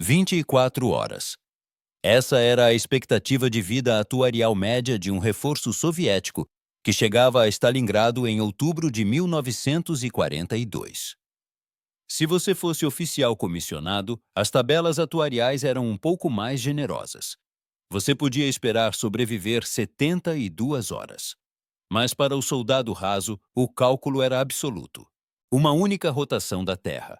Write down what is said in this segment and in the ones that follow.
24 horas. Essa era a expectativa de vida atuarial média de um reforço soviético que chegava a Stalingrado em outubro de 1942. Se você fosse oficial comissionado, as tabelas atuariais eram um pouco mais generosas. Você podia esperar sobreviver 72 horas. Mas para o soldado raso, o cálculo era absoluto. Uma única rotação da Terra.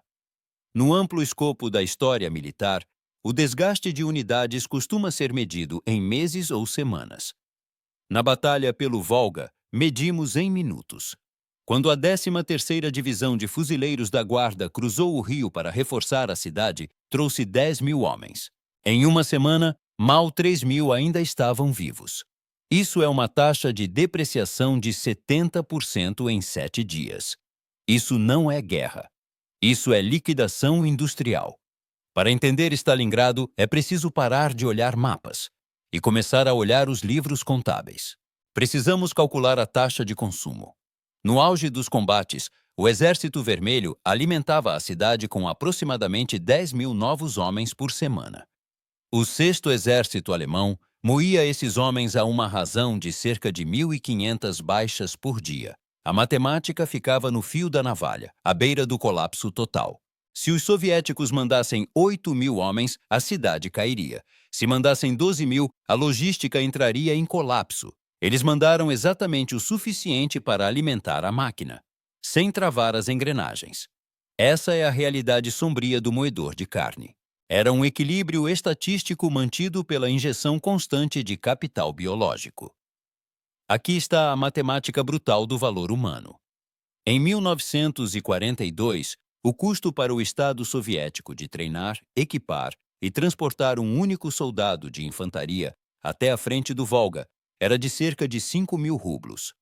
No amplo escopo da história militar, o desgaste de unidades costuma ser medido em meses ou semanas. Na batalha pelo Volga, medimos em minutos. Quando a 13ª Divisão de Fuzileiros da Guarda cruzou o rio para reforçar a cidade, trouxe 10.000 homens. Em uma semana, mal 3.000 ainda estavam vivos. Isso é uma taxa de depreciação de 70% em 7 dias. Isso não é guerra. Isso é liquidação industrial. Para entender Stalingrado, é preciso parar de olhar mapas e começar a olhar os livros contábeis. Precisamos calcular a taxa de consumo. No auge dos combates, o Exército Vermelho alimentava a cidade com aproximadamente 10.000 novos homens por semana. O 6º Exército Alemão moía esses homens a uma razão de cerca de 1.500 baixas por dia. A matemática ficava no fio da navalha, à beira do colapso total. Se os soviéticos mandassem 8.000 homens, a cidade cairia. Se mandassem 12.000, a logística entraria em colapso. Eles mandaram exatamente o suficiente para alimentar a máquina, sem travar as engrenagens. Essa é a realidade sombria do moedor de carne. Era um equilíbrio estatístico mantido pela injeção constante de capital biológico. Aqui está a matemática brutal do valor humano. Em 1942, o custo para o Estado soviético de treinar, equipar e transportar um único soldado de infantaria até a frente do Volga era de cerca de 5.000 rublos.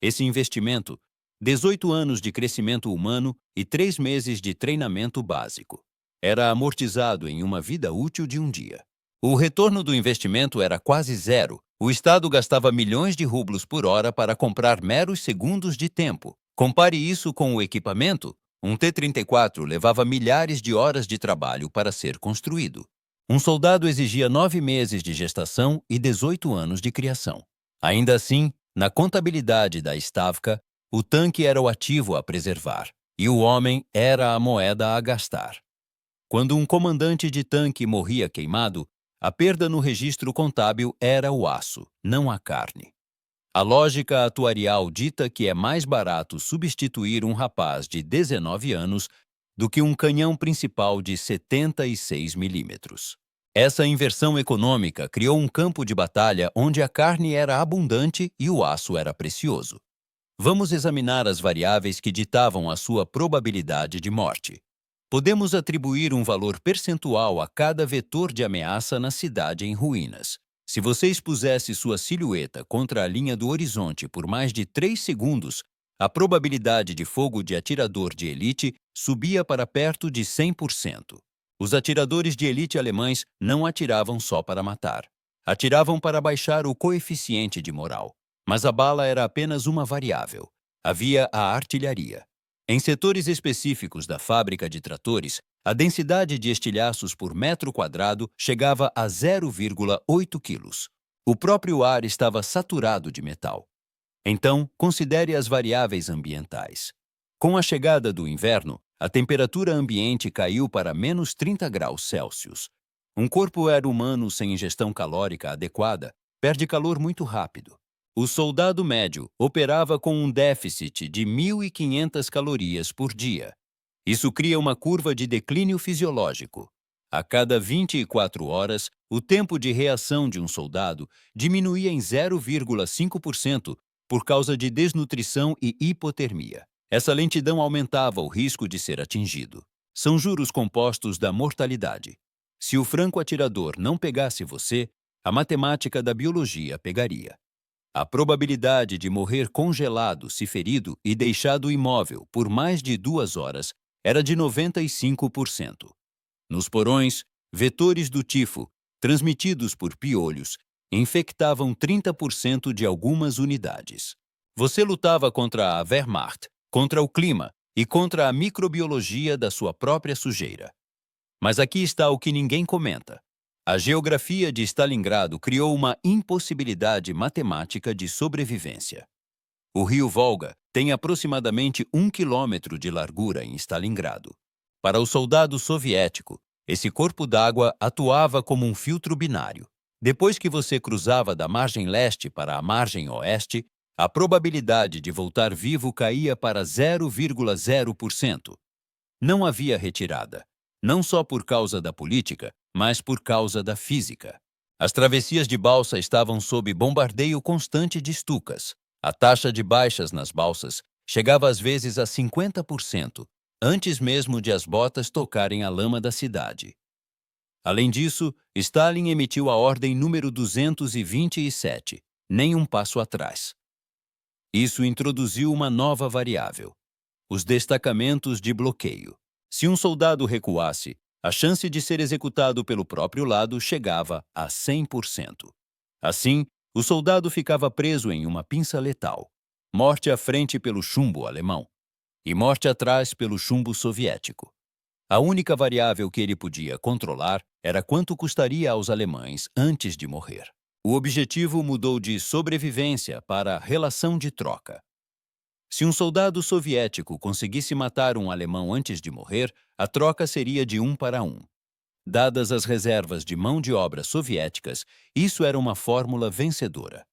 Esse investimento, 18 anos de crescimento humano e 3 meses de treinamento básico, era amortizado em uma vida útil de um dia. O retorno do investimento era quase zero. O Estado gastava milhões de rublos por hora para comprar meros segundos de tempo. Compare isso com o equipamento. Um T-34 levava milhares de horas de trabalho para ser construído. Um soldado exigia 9 meses de gestação e 18 anos de criação. Ainda assim, na contabilidade da Stavka, o tanque era o ativo a preservar e o homem era a moeda a gastar. Quando um comandante de tanque morria queimado, a perda no registro contábil era o aço, não a carne. A lógica atuarial dita que é mais barato substituir um rapaz de 19 anos do que um canhão principal de 76 milímetros. Essa inversão econômica criou um campo de batalha onde a carne era abundante e o aço era precioso. Vamos examinar as variáveis que ditavam a sua probabilidade de morte. Podemos atribuir um valor percentual a cada vetor de ameaça na cidade em ruínas. Se você expusesse sua silhueta contra a linha do horizonte por mais de 3 segundos, a probabilidade de fogo de atirador de elite subia para perto de 100%. Os atiradores de elite alemães não atiravam só para matar. Atiravam para baixar o coeficiente de moral. Mas a bala era apenas uma variável. Havia a artilharia. Em setores específicos da fábrica de tratores, a densidade de estilhaços por metro quadrado chegava a 0,8 quilos. O próprio ar estava saturado de metal. Então, considere as variáveis ambientais. Com a chegada do inverno, a temperatura ambiente caiu para menos 30 graus Celsius. Um corpo aéreo humano sem ingestão calórica adequada perde calor muito rápido. O soldado médio operava com um déficit de 1.500 calorias por dia. Isso cria uma curva de declínio fisiológico. A cada 24 horas, o tempo de reação de um soldado diminuía em 0,5% por causa de desnutrição e hipotermia. Essa lentidão aumentava o risco de ser atingido. São juros compostos da mortalidade. Se o franco-atirador não pegasse você, a matemática da biologia pegaria. A probabilidade de morrer congelado se ferido e deixado imóvel por mais de 2 horas era de 95%. Nos porões, vetores do tifo, transmitidos por piolhos, infectavam 30% de algumas unidades. Você lutava contra a Wehrmacht, contra o clima e contra a microbiologia da sua própria sujeira. Mas aqui está o que ninguém comenta. A geografia de Stalingrado criou uma impossibilidade matemática de sobrevivência. O rio Volga tem aproximadamente 1 quilômetro de largura em Stalingrado. Para o soldado soviético, esse corpo d'água atuava como um filtro binário. Depois que você cruzava da margem leste para a margem oeste, a probabilidade de voltar vivo caía para 0,0%. Não havia retirada, não só por causa da política, mas por causa da física. As travessias de balsa estavam sob bombardeio constante de Stukas. A taxa de baixas nas balsas chegava às vezes a 50%, antes mesmo de as botas tocarem a lama da cidade. Além disso, Stalin emitiu a ordem número 227, nem um passo atrás. Isso introduziu uma nova variável: os destacamentos de bloqueio. Se um soldado recuasse, a chance de ser executado pelo próprio lado chegava a 100%. Assim, o soldado ficava preso em uma pinça letal: morte à frente pelo chumbo alemão e morte atrás pelo chumbo soviético. A única variável que ele podia controlar era quanto custaria aos alemães antes de morrer. O objetivo mudou de sobrevivência para relação de troca. Se um soldado soviético conseguisse matar um alemão antes de morrer, a troca seria de 1 para 1. Dadas as reservas de mão de obra soviéticas, isso era uma fórmula vencedora.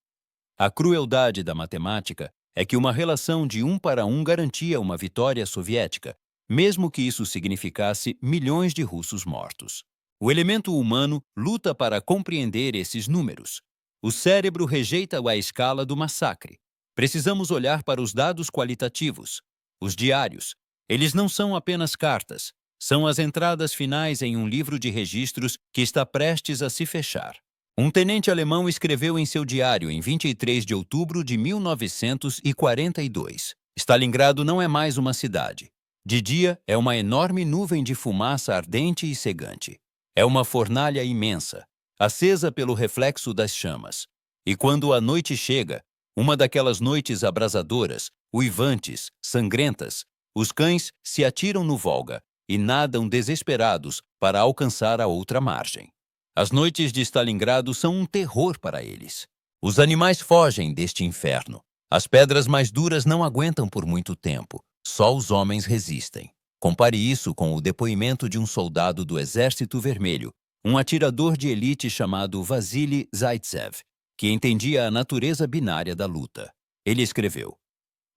A crueldade da matemática é que uma relação de 1 para 1 garantia uma vitória soviética, mesmo que isso significasse milhões de russos mortos. O elemento humano luta para compreender esses números. O cérebro rejeita a escala do massacre. Precisamos olhar para os dados qualitativos. Os diários. Eles não são apenas cartas. São as entradas finais em um livro de registros que está prestes a se fechar. Um tenente alemão escreveu em seu diário em 23 de outubro de 1942: Stalingrado não é mais uma cidade. De dia, é uma enorme nuvem de fumaça ardente e cegante. É uma fornalha imensa, acesa pelo reflexo das chamas. E quando a noite chega, uma daquelas noites abrasadoras, uivantes, sangrentas, os cães se atiram no Volga e nadam desesperados para alcançar a outra margem. As noites de Stalingrado são um terror para eles. Os animais fogem deste inferno. As pedras mais duras não aguentam por muito tempo. Só os homens resistem. Compare isso com o depoimento de um soldado do Exército Vermelho, um atirador de elite chamado Vasily Zaitsev, que entendia a natureza binária da luta. Ele escreveu: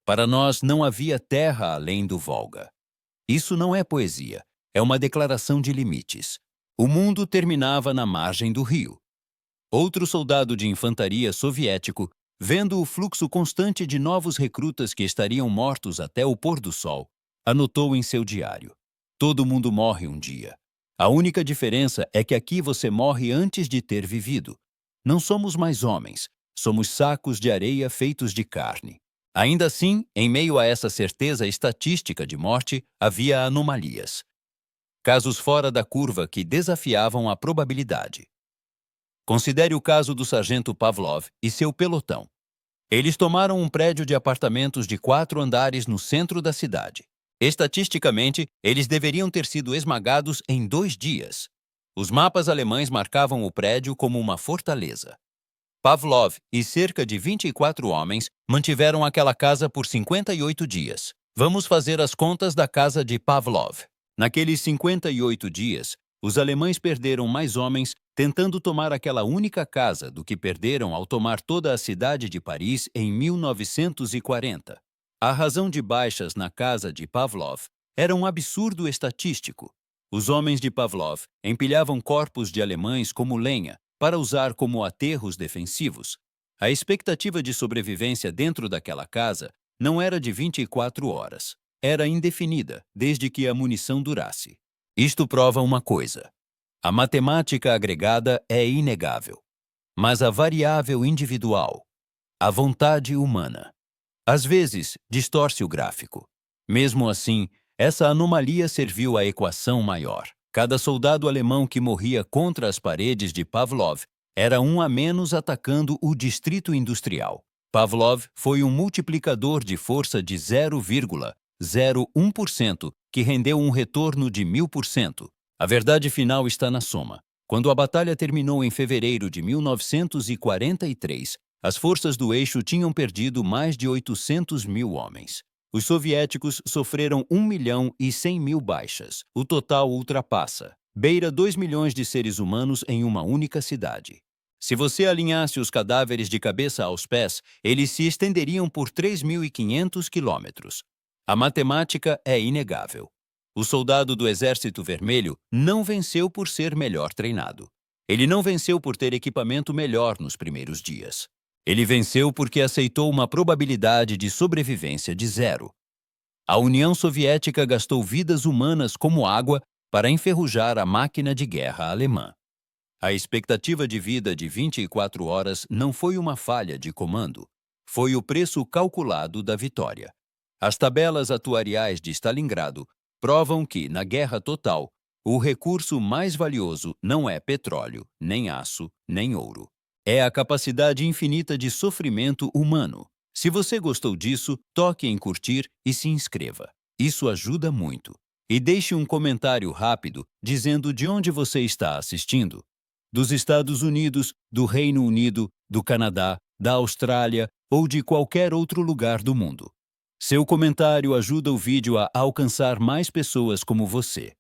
para nós não havia terra além do Volga. Isso não é poesia, é uma declaração de limites. O mundo terminava na margem do rio. Outro soldado de infantaria soviético, vendo o fluxo constante de novos recrutas que estariam mortos até o pôr do sol, anotou em seu diário: todo mundo morre um dia. A única diferença é que aqui você morre antes de ter vivido. Não somos mais homens, somos sacos de areia feitos de carne. Ainda assim, em meio a essa certeza estatística de morte, havia anomalias. Casos fora da curva que desafiavam a probabilidade. Considere o caso do sargento Pavlov e seu pelotão. Eles tomaram um prédio de apartamentos de 4 andares no centro da cidade. Estatisticamente, eles deveriam ter sido esmagados em 2 dias. Os mapas alemães marcavam o prédio como uma fortaleza. Pavlov e cerca de 24 homens mantiveram aquela casa por 58 dias. Vamos fazer as contas da casa de Pavlov. Naqueles 58 dias, os alemães perderam mais homens tentando tomar aquela única casa do que perderam ao tomar toda a cidade de Paris em 1940. A razão de baixas na casa de Pavlov era um absurdo estatístico. Os homens de Pavlov empilhavam corpos de alemães como lenha para usar como aterros defensivos. A expectativa de sobrevivência dentro daquela casa não era de 24 horas. Era indefinida, desde que a munição durasse. Isto prova uma coisa: a matemática agregada é inegável, mas a variável individual, a vontade humana, às vezes distorce o gráfico. Mesmo assim, essa anomalia serviu à equação maior. Cada soldado alemão que morria contra as paredes de Pavlov era um a menos atacando o distrito industrial. Pavlov foi um multiplicador de força de 0,01%, que rendeu um retorno de 1000%. A verdade final está na soma. Quando a batalha terminou em fevereiro de 1943, as forças do eixo tinham perdido mais de 800 mil homens. Os soviéticos sofreram 1.100.000 baixas. O total beira 2 milhões de seres humanos em uma única cidade. Se você alinhasse os cadáveres de cabeça aos pés, eles se estenderiam por 3.500 quilômetros. A matemática é inegável. O soldado do Exército Vermelho não venceu por ser melhor treinado. Ele não venceu por ter equipamento melhor nos primeiros dias. Ele venceu porque aceitou uma probabilidade de sobrevivência de 0. A União Soviética gastou vidas humanas como água para enferrujar a máquina de guerra alemã. A expectativa de vida de 24 horas não foi uma falha de comando. Foi o preço calculado da vitória. As tabelas atuariais de Stalingrado provam que, na guerra total, o recurso mais valioso não é petróleo, nem aço, nem ouro. É a capacidade infinita de sofrimento humano. Se você gostou disso, toque em curtir e se inscreva. Isso ajuda muito. E deixe um comentário rápido dizendo de onde você está assistindo. Dos Estados Unidos, do Reino Unido, do Canadá, da Austrália ou de qualquer outro lugar do mundo. Seu comentário ajuda o vídeo a alcançar mais pessoas como você.